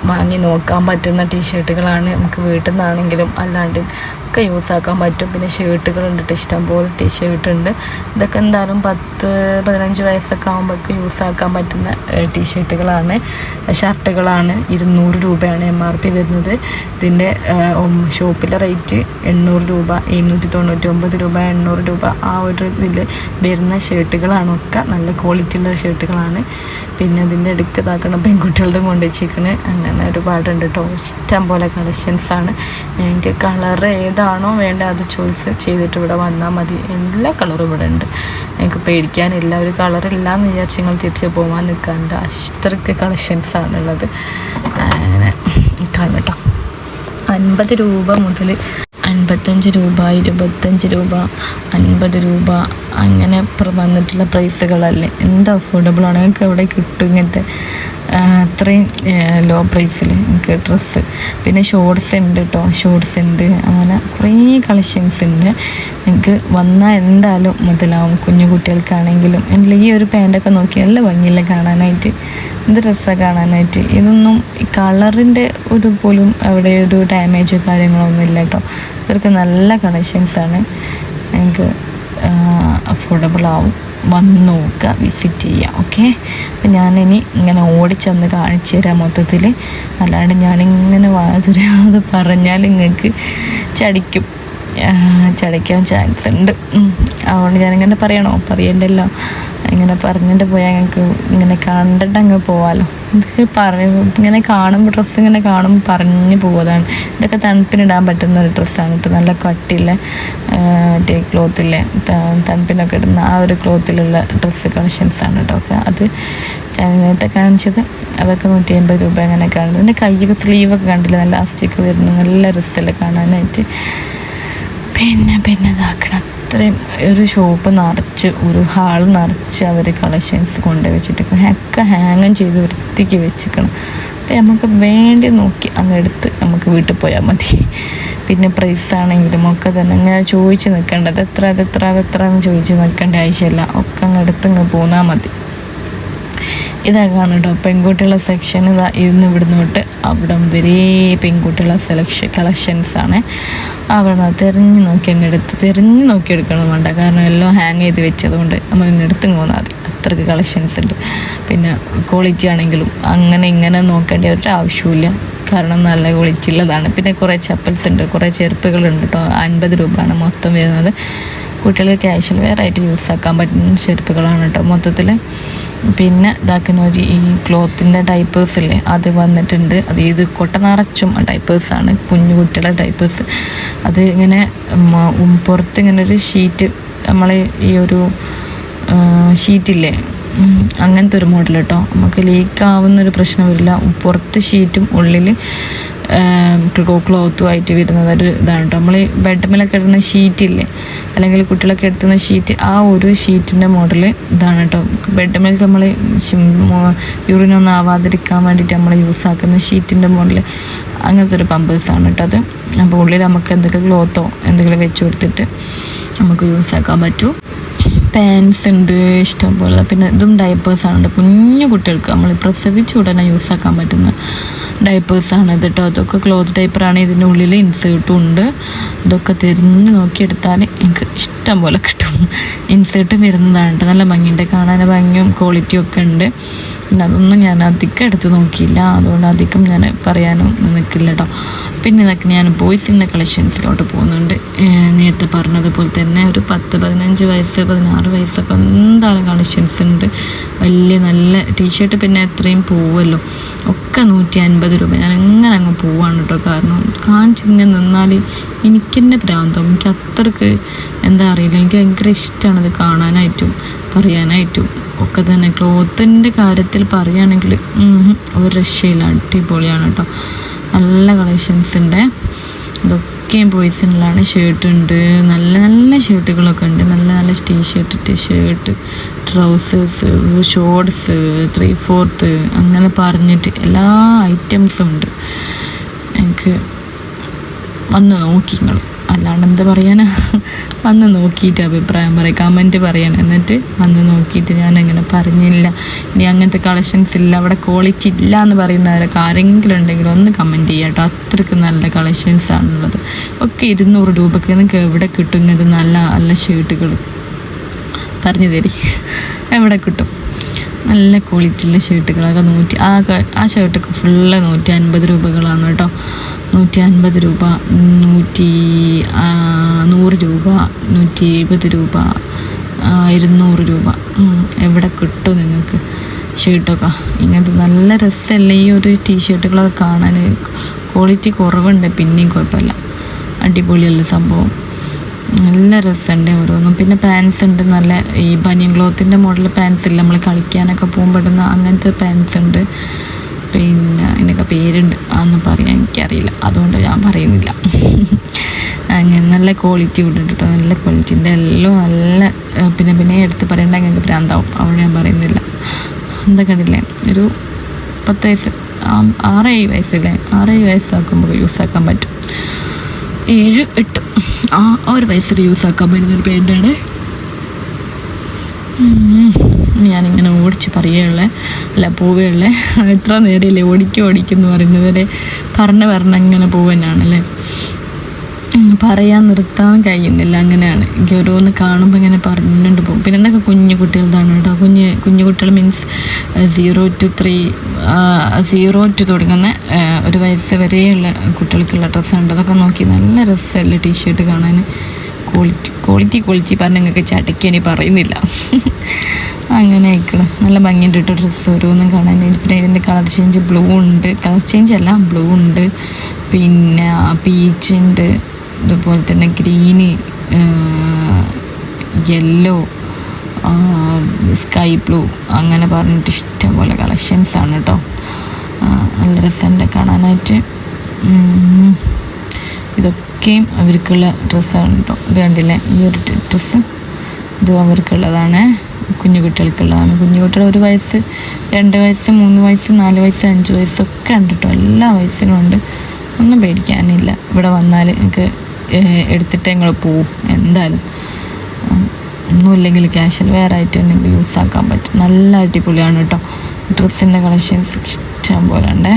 Speaker 1: വാങ്ങി നോക്കാൻ പറ്റുന്ന ടീഷർട്ടുകളാണ്. നമുക്ക് വീട്ടിൽ നിന്നാണെങ്കിലും അല്ലാണ്ട് ഒക്കെ യൂസാക്കാൻ പറ്റും. പിന്നെ ഷർട്ടുകളുണ്ട് കേട്ടോ, ഇഷ്ടംപോലെ ടീഷർട്ട് ഉണ്ട്. ഇതൊക്കെ എന്തായാലും 10-15 വയസ്സൊക്കെ ആകുമ്പോഴേക്ക് യൂസാക്കാൻ പറ്റുന്ന ടീഷർട്ടുകളാണ്, ഷർട്ടുകളാണ്. 200 രൂപയാണ് MRP വരുന്നത്. ഇതിൻ്റെ ഷോപ്പിലെ റേറ്റ് 800 രൂപ, 799 രൂപ, 800 രൂപ ആ ഒരു ഇതിൽ വരുന്ന ഷർട്ടുകളാണ്. ഒക്കെ നല്ല ക്വാളിറ്റിയുള്ള ഷർട്ടുകളാണ്. പിന്നെ അതിൻ്റെ ഇടയ്ക്ക് ഇതാക്കണം പെൺകുട്ടികളുടെ കൊണ്ട് വെച്ചിരിക്കണ്. അങ്ങനെ ഒരുപാടുണ്ട് കേട്ടോ, ഇഷ്ടം പോലെ കളക്ഷൻസാണ്. എനിക്ക് കളർ ഏതാണോ വേണ്ടത് അത് ചോയ്സ് ചെയ്തിട്ട് ഇവിടെ വന്നാൽ മതി. എല്ലാ കളറും ഇവിടെ ഉണ്ട്, എനിക്ക് പേടിക്കാനില്ല. ഒരു കളറില്ല എന്ന് വിചാരിച്ച് നിങ്ങൾ തിരിച്ച് പോകാൻ നിൽക്കാറുണ്ട്. അത്രയ്ക്ക് കളക്ഷൻസാണുള്ളത്. അങ്ങനെ കാണും കേട്ടോ. 50 രൂപ മുതൽ 55 രൂപ, 25 രൂപ, 50 രൂപ അങ്ങനെ വന്നിട്ടുള്ള പ്രൈസുകളല്ലേ. എന്ത് അഫോർഡബിളാണ്, നിങ്ങൾക്ക് എവിടെ കിട്ടും ഇങ്ങനത്തെ അത്രയും ലോ പ്രൈസിൽ എനിക്ക് ഡ്രസ്സ്. പിന്നെ ഷോർട്സ് ഉണ്ട് കേട്ടോ, ഷോർട്സ് ഉണ്ട്. അങ്ങനെ കുറേ കളക്ഷൻസ് ഉണ്ട്. എനിക്ക് വന്നാൽ എന്തായാലും മുതലാവും. കുഞ്ഞു കുട്ടികൾക്കാണെങ്കിലും എൻ്റെ ഈ ഒരു പാൻറ്റൊക്കെ നോക്കി നല്ല ഭംഗിയില്ല കാണാനായിട്ട്, എന്ത് ഡ്രസ്സാണ് കാണാനായിട്ട്. ഇതൊന്നും കളറിൻ്റെ ഒരു പോലും അവിടെ ഒരു ഡാമേജോ കാര്യങ്ങളോ ഒന്നും ഇല്ല കേട്ടോ. ഇതൊക്കെ നല്ല കളക്ഷൻസാണ്, എനിക്ക് അഫോർഡബിൾ ആവും. വന്ന് നോക്കുക, വിസിറ്റ് ചെയ്യുക. ഓക്കെ, അപ്പം ഞാനിനി ഇങ്ങനെ ഓടിച്ചൊന്ന് കാണിച്ചു തരാം മൊത്തത്തിൽ. അല്ലാണ്ട് ഞാനിങ്ങനെ വാതുരാതെ പറഞ്ഞാൽ നിങ്ങൾക്ക് ചടിക്കാൻ ചാൻസ് ഉണ്ട്. അതുകൊണ്ട് ഞാനിങ്ങനെ പറയണോ? പറയണ്ടല്ലോ. ഇങ്ങനെ പറഞ്ഞിട്ട് പോയാൽ ഞങ്ങൾക്ക് ഇങ്ങനെ കണ്ടിട്ട് അങ്ങ് പോവാമല്ലോ. ഇത് ഇങ്ങനെ കാണുമ്പോൾ ഡ്രസ്സ് ഇങ്ങനെ കാണുമ്പോൾ പറഞ്ഞു പോവതാണ്. ഇതൊക്കെ തണുപ്പിനിടാൻ പറ്റുന്ന ഒരു ഡ്രസ്സാണ് കേട്ടോ. നല്ല കട്ടിയുള്ള മറ്റേ ക്ലോത്തിലെ തണുപ്പിനൊക്കെ ഇടുന്ന ആ ഒരു ക്ലോത്തിലുള്ള ഡ്രസ്സ് കളക്ഷൻസാണ് കേട്ടോ. ഒക്കെ അത് നേരത്തെ കാണിച്ചത് അതൊക്കെ 150 രൂപ അങ്ങനെ കാണുന്നത്. എൻ്റെ കയ്യൊക്കെ സ്ലീവൊക്കെ കണ്ടില്ല, നല്ല ലാസ്റ്റിക്ക് വരുന്ന നല്ല ഡ്രസ്സല്ലേ കാണാനായിട്ട്. പിന്നെ ഇതാക്കണം. അത്രയും ഒരു ഷോപ്പ് നിറച്ച്, ഒരു ഹാൾ നിറച്ച് അവർ കളക്ഷൻസ് കൊണ്ടുവച്ചിട്ട് ഒക്കെ ഹാങ്ങും ചെയ്ത് വൃത്തിക്ക് വെച്ചിക്കണം. അപ്പം നമുക്ക് വേണ്ടി നോക്കി അങ്ങ് എടുത്ത് നമുക്ക് വീട്ടിൽ പോയാൽ മതി. പിന്നെ പ്രൈസാണെങ്കിലും ഒക്കെ തന്നെ ഇങ്ങനെ ചോദിച്ച് നിൽക്കേണ്ട, അതെത്ര എന്ന് ചോദിച്ച് നിൽക്കേണ്ട ആവശ്യമില്ല. ഒക്കെ അങ്ങ് എടുത്ത് ഇങ്ങ് പോന്നാൽ മതി. ഇതൊക്കെയാണ് കേട്ടോ പെൺകുട്ടികളുടെ സെക്ഷൻ. ഇവിടുന്ന് തൊട്ട് അവിടം വരെ പെൺകുട്ടികളുടെ കളക്ഷൻസാണ്. അവിടെ നിന്ന് തിരഞ്ഞു നോക്കി എടുക്കണം വേണ്ട, കാരണം എല്ലാം ഹാങ് ചെയ്ത് വെച്ചതുകൊണ്ട് നമ്മൾ ഇങ്ങനെ എടുത്ത് പോന്നാൽ മതി. അത്രയ്ക്ക് കളക്ഷൻസ് ഉണ്ട്. പിന്നെ ക്വാളിറ്റി ആണെങ്കിലും അങ്ങനെ ഇങ്ങനെ നോക്കേണ്ട ഒരു ആവശ്യമില്ല, കാരണം നല്ല ക്വാളിറ്റി ഉള്ളതാണ്. പിന്നെ കുറേ ചപ്പൽസ് ഉണ്ട്, കുറേ ചെരുപ്പുകളുണ്ട് കേട്ടോ. 50 രൂപയാണ് മൊത്തം വരുന്നത്. കുട്ടികൾക്ക് ക്യാഷ്വൽ വെയർ ആയിട്ട് യൂസ് ആക്കാൻ പറ്റുന്ന ചെരുപ്പുകളാണ് കേട്ടോ മൊത്തത്തിൽ. പിന്നെ ഇതാക്കുന്ന ഒരു ഈ ക്ലോത്തിൻ്റെ ഡൈപ്പേഴ്സില്ലേ അത് വന്നിട്ടുണ്ട്. അത് ഇത് കൊട്ട നിറച്ചും ഡൈപ്പേഴ്സാണ്, കുഞ്ഞു കുട്ടികളുടെ ഡൈപ്പേഴ്സ്. അത് ഇങ്ങനെ പുറത്ത് ഇങ്ങനെ ഒരു ഷീറ്റ്, നമ്മൾ ഈ ഒരു ഷീറ്റില്ലേ അങ്ങനത്തെ ഒരു മോഡൽ കേട്ടോ. നമുക്ക് ലീക്കാവുന്നൊരു പ്രശ്നം വരില്ല. പുറത്ത് ഷീറ്റും ഉള്ളിൽ ക്ലോത്തും ആയിട്ട് വരുന്നത് ഒരു ഇതാണ് കേട്ടോ. നമ്മൾ ബെഡ്മിലൊക്കെ ഇടുന്ന ഷീറ്റില്ലേ, അല്ലെങ്കിൽ കുട്ടികളൊക്കെ എടുത്തുന്ന ഷീറ്റ്, ആ ഒരു ഷീറ്റിൻ്റെ മോഡൽ ഇതാണ് കേട്ടോ. ബെഡ്മിൽ നമ്മൾ യൂറിനൊന്നും ആവാതിരിക്കാൻ വേണ്ടിയിട്ട് നമ്മൾ യൂസ് ആക്കുന്ന ഷീറ്റിൻ്റെ മോഡൽ അങ്ങനത്തെ ഒരു പമ്പേഴ്സാണ് കേട്ടോ അത്. അപ്പോൾ ഉള്ളിൽ നമുക്ക് എന്തെങ്കിലും ക്ലോത്തോ എന്തെങ്കിലും വെച്ച് കൊടുത്തിട്ട് നമുക്ക് യൂസ് ആക്കാൻ പറ്റും. പാൻസ് ഉണ്ട് ഇഷ്ടംപോലെ. പിന്നെ ഇതും ഡൈപ്പേഴ്സാണ്, കുഞ്ഞു കുട്ടികൾക്ക് നമ്മൾ പ്രസവിച്ച് ഉടനെ യൂസ് ആക്കാൻ പറ്റുന്ന ഡൈപ്പേഴ്സാണ് ഇത് കേട്ടോ. അതൊക്കെ ക്ലോത്ത് ഡൈപ്പറാണ്. ഇതിൻ്റെ ഉള്ളിൽ ഇൻസേർട്ടും ഉണ്ട്. ഇതൊക്കെ തിരിഞ്ഞ് നോക്കിയെടുത്താൽ എനിക്ക് ഇഷ്ടം പോലെ കിട്ടും. ഇൻസേർട്ട് വരുന്നതാണ് കേട്ടോ. നല്ല ഭംഗിയുണ്ട് കാണാൻ, ഭംഗിയും ക്വാളിറ്റിയും ഒക്കെ ഉണ്ട്. പിന്നെ അതൊന്നും ഞാൻ അധികം എടുത്ത് നോക്കിയില്ല, അതുകൊണ്ട് അധികം ഞാൻ പറയാനും നിൽക്കില്ല കേട്ടോ. പിന്നെ ഇതൊക്കെ ഞാൻ ബോയ്സിൻ്റെ കളക്ഷൻസിലോട്ട് പോകുന്നുണ്ട്. നേരത്തെ പറഞ്ഞതുപോലെ തന്നെ ഒരു 10-15 വയസ്സ് 16 വയസ്സൊക്കെ എന്തായാലും കളക്ഷൻസ് ഉണ്ട്. വലിയ നല്ല ടീഷർട്ട് പിന്നെ എത്രയും പോവുമല്ലോ, ഒക്കെ 150 രൂപ. ഞാൻ എങ്ങനെ അങ്ങ് പോവാണ് കേട്ടോ. കാരണം കാണിച്ചിങ്ങനെ നിന്നാൽ എനിക്കെന്നെ ഭ്രാന്തം. എനിക്ക് അത്രക്ക് എന്താ അറിയില്ല, എനിക്ക് ഭയങ്കര ഇഷ്ടമാണത് കാണാനായിട്ടും പറയാനായിട്ടും ഒക്കെ തന്നെ. ക്ലോത്തിൻ്റെ കാര്യത്തിൽ പറയുകയാണെങ്കിൽ ഒരു രക്ഷയില്ല, അടിപൊളിയാണ് കേട്ടോ. നല്ല കളക്ഷൻസ് ഉണ്ട്. ഇതൊക്കെയും ബോയ്സിനുള്ളതാണ്. ഷർട്ട് ഉണ്ട്, നല്ല നല്ല ഷർട്ടുകളൊക്കെ ഉണ്ട്. നല്ല നല്ല ടീഷർട്ട് ട്രൗസേഴ്സ്, ഷോർട്സ്, 3/4 അങ്ങനെ പറഞ്ഞിട്ട് എല്ലാ ഐറ്റംസും ഉണ്ട്. എനിക്ക് വന്ന് നോക്കി നിങ്ങൾ, അല്ലാണ്ട് എന്താ പറയാനാ, വന്ന് നോക്കിയിട്ട് അഭിപ്രായം പറയാം, കമൻറ്റ് പറയണം. എന്നിട്ട് വന്ന് നോക്കിയിട്ട് ഞാനങ്ങനെ പറഞ്ഞില്ല ഇനി അങ്ങനത്തെ കളക്ഷൻസ് ഇല്ല, അവിടെ ക്വാളിറ്റി ഇല്ല എന്ന് പറയുന്നവരൊക്കെ ആരെങ്കിലും ഉണ്ടെങ്കിലും ഒന്ന് കമൻറ്റ് ചെയ്യാം കേട്ടോ. അത്രയ്ക്ക് നല്ല കളക്ഷൻസ് ആണുള്ളത്. ഒക്കെ 200 രൂപയ്ക്ക് നിങ്ങൾക്ക് എവിടെ കിട്ടും ഇങ്ങനത്തെ നല്ല നല്ല ഷർട്ടുകൾ? പറഞ്ഞു തരി, എവിടെ കിട്ടും? നല്ല ക്വാളിറ്റിയുള്ള ഷർട്ടുകളൊക്കെ ആ ഷർട്ടൊക്കെ ഫുള്ള് 150 രൂപകളാണ് കേട്ടോ. 150 രൂപ, 100 രൂപ, 170 രൂപ, 200 രൂപ. എവിടെ കിട്ടും നിങ്ങൾക്ക് ഷർട്ടൊക്കെ? ഇങ്ങനത്തെ നല്ല രസമല്ലേ ഈ ഒരു ടീഷർട്ടുകളൊക്കെ കാണാൻ. ക്വാളിറ്റി കുറവുണ്ട്, പിന്നെയും കുഴപ്പമില്ല, അടിപൊളിയല്ല സംഭവം. നല്ല രസമുണ്ട് ഓരോന്നും. പിന്നെ പാൻസ് ഉണ്ട്, നല്ല ഈ ബനിയൻ ക്ലോത്തിൻ്റെ മോഡൽ പാൻസ് ഇല്ല, നമ്മൾ കളിക്കാനൊക്കെ പോകുമ്പോഴുന്ന അങ്ങനത്തെ പാൻസ് ഉണ്ട്. പിന്നെ അതിനൊക്കെ പേരുണ്ട്, അതൊന്നും പറയാൻ എനിക്കറിയില്ല, അതുകൊണ്ട് ഞാൻ പറയുന്നില്ല. അങ്ങനെ നല്ല ക്വാളിറ്റി വിട്ടിട്ട് കേട്ടോ, നല്ല ക്വാളിറ്റിൻ്റെ എല്ലാം നല്ല. പിന്നെ എടുത്ത് പറയേണ്ട ഞങ്ങൾക്ക് ഭ്രാന്താവും, അവിടെ ഞാൻ പറയുന്നില്ല. എന്താ കണ്ടില്ലേ, ഒരു 10 വയസ്സ് 6-7 വയസ്സില്ലേ, 6-7 വയസ്സാക്കുമ്പോൾ യൂസാക്കാൻ പറ്റും. 7-8 ഒരു വയസ്സിൽ യൂസാക്കാൻ പറ്റുന്നൊരു പാൻറ്റാണ്. ഞാനിങ്ങനെ ഓടിച്ച് പറയുകയുള്ളേ, അല്ല പോവുകയുള്ളേ. എത്ര നേരമില്ലേ ഓടിക്കുമെന്ന് പറയുന്നവരെ പറഞ്ഞ് ഇങ്ങനെ പോവാനാണല്ലേ, പറയാൻ നിർത്താൻ കഴിയുന്നില്ല. അങ്ങനെയാണ് എനിക്ക് ഓരോന്ന് കാണുമ്പോൾ ഇങ്ങനെ പറഞ്ഞുകൊണ്ട് പോകും. പിന്നെ എന്തൊക്കെ കുഞ്ഞു കുട്ടികളതാണ് കേട്ടോ. കുഞ്ഞു കുട്ടികൾ മീൻസ് 0 to 3 0 to തുടങ്ങുന്ന 1 വയസ്സ് വരെയുള്ള കുട്ടികൾക്കുള്ള ഡ്രസ്സുണ്ട്. അതൊക്കെ നോക്കി നല്ല രസമല്ലേ ടീഷർട്ട് കാണാൻ. ക്വാളിറ്റി പറഞ്ഞ് നിങ്ങൾക്ക് ചടക്കി പറയുന്നില്ല. അങ്ങനെ ആയിക്കണം, നല്ല ഭംഗിയുണ്ട് കേട്ടോ ഡ്രസ്സ് ഓരോന്നും കാണാൻ. പിന്നെ ഇതിൻ്റെ കളർ ചേഞ്ച് ബ്ലൂ ഉണ്ട്, കളർ ചേഞ്ച് അല്ല ബ്ലൂ ഉണ്ട്, പിന്നെ പീച്ച് ഉണ്ട്, അതുപോലെ തന്നെ ഗ്രീന്, യെല്ലോ, സ്കൈ ബ്ലൂ, അങ്ങനെ പറഞ്ഞിട്ട് ഇഷ്ടംപോലെ കളക്ഷൻസാണ് കേട്ടോ. നല്ല രസമുണ്ട് കാണാനായിട്ട്. ഇതൊക്കെയും അവർക്കുള്ള ഡ്രസ്സാണ് കേട്ടോ. ഇത് കണ്ടില്ലേ, ഈ ഒരു ഡ്രസ്സ് ഇതും അവർക്കുള്ളതാണ്, കുഞ്ഞു കുട്ടികൾക്കുള്ളതാണ്. കുഞ്ഞു കുട്ടികൾ 1 വയസ്സ് 2 വയസ്സ് 3 വയസ്സ് 4 വയസ്സ് 5 വയസ്സൊക്കെ ഉണ്ട് കേട്ടോ. എല്ലാ വയസ്സിനും ഉണ്ട്, ഒന്നും പേടിക്കാനില്ല. ഇവിടെ വന്നാൽ എനിക്ക് എടുത്തിട്ട് ഞങ്ങൾ പോവും എന്തായാലും. ഒന്നുമില്ലെങ്കിൽ ക്യാഷ്വൽ വെയർ ആയിട്ട് ഉണ്ടെങ്കിൽ യൂസാക്കാൻ പറ്റും. നല്ല അടിപൊളിയാണ് കേട്ടോ. ഡ്രസ്സിൻ്റെ കളക്ഷൻസ് ഇഷ്ടം പോലെ ഉണ്ടേ.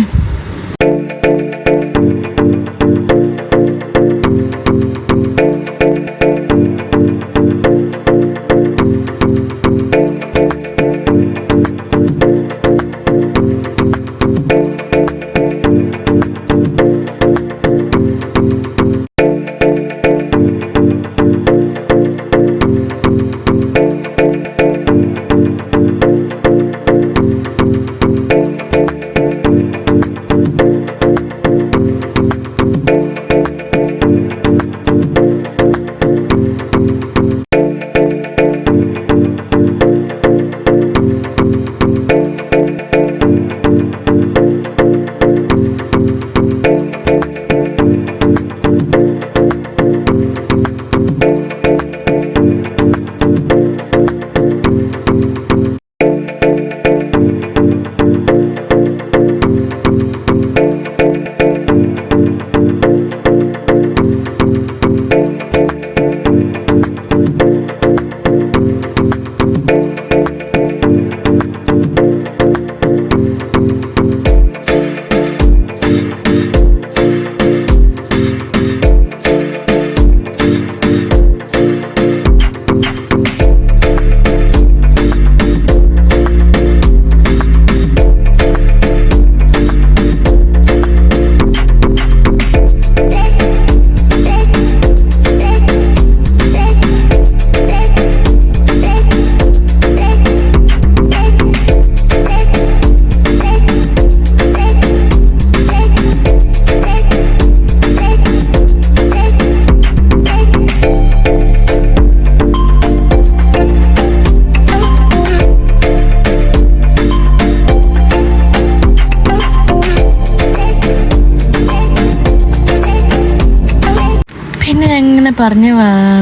Speaker 1: പറഞ്ഞ്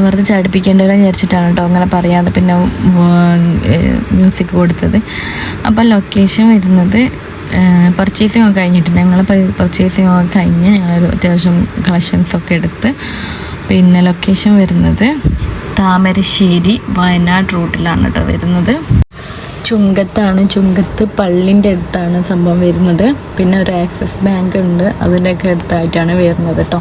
Speaker 1: വെറുതെ ചടിപ്പിക്കേണ്ടതെന്ന് വിചാരിച്ചിട്ടാണ് കേട്ടോ അങ്ങനെ പറയാതെ പിന്നെ മ്യൂസിക് കൊടുത്തത്. അപ്പം ലൊക്കേഷൻ വരുന്നത് പർച്ചേസിങ് ഒക്കെ കഴിഞ്ഞിട്ട് ഞങ്ങൾ പർച്ചേസിങ് ഒക്കെ കഴിഞ്ഞ് ഞങ്ങളൊരു അത്യാവശ്യം കളക്ഷൻസൊക്കെ എടുത്ത് പിന്നെ ലൊക്കേഷൻ വരുന്നത് താമരശ്ശേരി വയനാട് റൂട്ടിലാണ് കേട്ടോ വരുന്നത്. ചുങ്കത്താണ്, ചുങ്കത്ത് പള്ളിൻ്റെ അടുത്താണ് സംഭവം വരുന്നത്. പിന്നെ ഒരു ആക്സിസ് ബാങ്ക് ഉണ്ട്, അതിൻ്റെയൊക്കെ അടുത്തായിട്ടാണ് വരുന്നത് കേട്ടോ.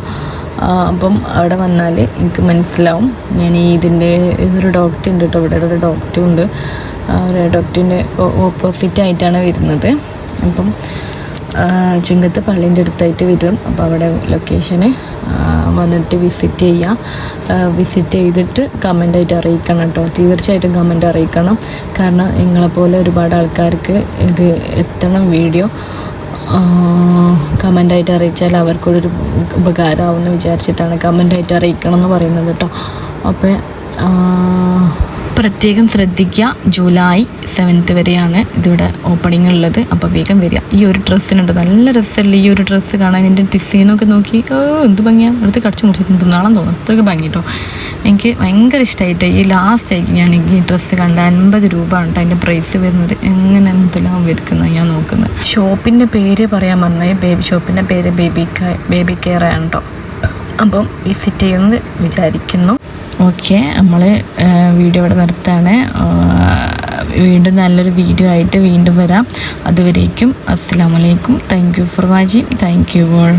Speaker 1: അപ്പം അവിടെ വന്നാൽ എനിക്ക് മനസ്സിലാവും. ഞാൻ ഇതിൻ്റെ ഇതൊരു ഡോക്ടർ ഉണ്ട് കേട്ടോ, ഇവിടെ ഒരു ഡോക്ടറും ഉണ്ട്. ഒരു ഡോക്ടറിൻ്റെ ഓപ്പോസിറ്റ് ആയിട്ടാണ് വരുന്നത്. അപ്പം ചുങ്കത്ത് പള്ളീൻ്റെ അടുത്തായിട്ട് വരും. അപ്പോൾ അവിടെ ലൊക്കേഷന് വന്നിട്ട് വിസിറ്റ് ചെയ്തിട്ട് കമൻ്റായിട്ട് അറിയിക്കണം കേട്ടോ. തീർച്ചയായിട്ടും കമൻ്റ് അറിയിക്കണം. കാരണം നിങ്ങളെപ്പോലെ ഒരുപാട് ആൾക്കാർക്ക് ഇത് എത്തണം വീഡിയോ. കമൻ്റായിട്ട് അറിയിച്ചാൽ അവർക്കൊരു ഉപകാരമാവുമെന്ന് വിചാരിച്ചിട്ടാണ് കമൻ്റായിട്ട് അറിയിക്കണം എന്ന് പറയുന്നത് കേട്ടോ. അപ്പോൾ പ്രത്യേകം ശ്രദ്ധിക്കുക, ജൂലൈ 7 വരെയാണ് ഇതിവിടെ ഓപ്പണിംഗ് ഉള്ളത്. അപ്പോൾ വേഗം വരിക. ഈ ഒരു ഡ്രസ്സിനുണ്ട്, നല്ല ഡ്രസ്സല്ലേ ഈ ഒരു ഡ്രസ്സ് കാണാൻ. എൻ്റെ ഡിസൈനൊക്കെ നോക്കി എന്ത് ഭംഗിയാണ്, അടുത്ത് കടിച്ചു മുറിച്ചിട്ട് നാളെ തോന്നും അത്രയ്ക്ക് ഭംഗി കേട്ടോ. എനിക്ക് ഭയങ്കര ഇഷ്ടമായിട്ട് ഈ ലാസ്റ്റായിട്ട് ഞാൻ ഈ ഡ്രസ്സ് കണ്ട 50 രൂപ ആണ് അതിൻ്റെ പ്രൈസ് വരുന്നത്. എങ്ങനെ എന്തെല്ലാം വരുന്നത് ഞാൻ നോക്കുന്നത്. ഷോപ്പിൻ്റെ പേര് പറയാൻ പറഞ്ഞാൽ ഷോപ്പിൻ്റെ പേര് ബേബി കെയർ ആണ് കേട്ടോ. അപ്പം വിസിറ്റ് ചെയ്യുമെന്ന് വിചാരിക്കുന്നു. ഓക്കെ, നമ്മൾ വീഡിയോ ഇവിടെ നിർത്താണ്. വീണ്ടും നല്ലൊരു വീഡിയോ ആയിട്ട് വീണ്ടും വരാം. അതുവരേക്കും അസ്സലാമു അലൈക്കും. Thank you for watching. Thank you all.